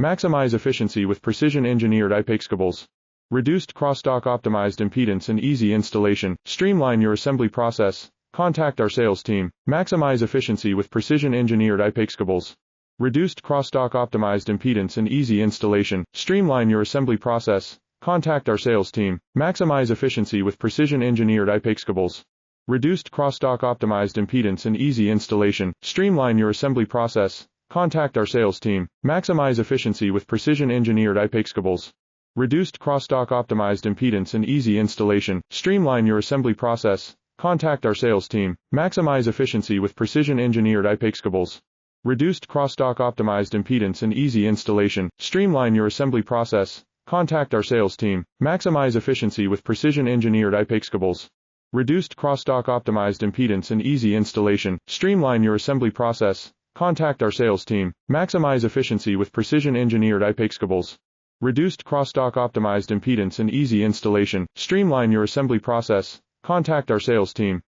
Maximize efficiency with precision-engineered IPACE cables. Reduced crosstalk optimized impedance and easy installation. Streamline your assembly process. Contact our sales team. Maximize efficiency with precision-engineered IPACE cables. Reduced crosstalk optimized impedance and easy installation. Streamline your assembly process. Contact our sales team. Maximize efficiency with precision-engineered IPACE cables. Reduced crosstalk optimized impedance and easy installation. Streamline your assembly process. Contact our sales team. Maximize efficiency with precision-engineered IPACE cables. Reduced crosstalk optimized impedance and easy installation. Streamline your assembly process. Contact our sales team. Maximize efficiency with precision-engineered IPACE cables. Reduced crosstalk optimized impedance and easy installation. Streamline your assembly process. Contact our sales team. Maximize efficiency with precision-engineered IPACE cables. Reduced crosstalk optimized impedance and easy installation. Streamline your assembly process. Contact our sales team. Maximize efficiency with precision-engineered IPACE cables. Reduced crosstalk optimized impedance and easy installation. Streamline your assembly process. Contact our sales team.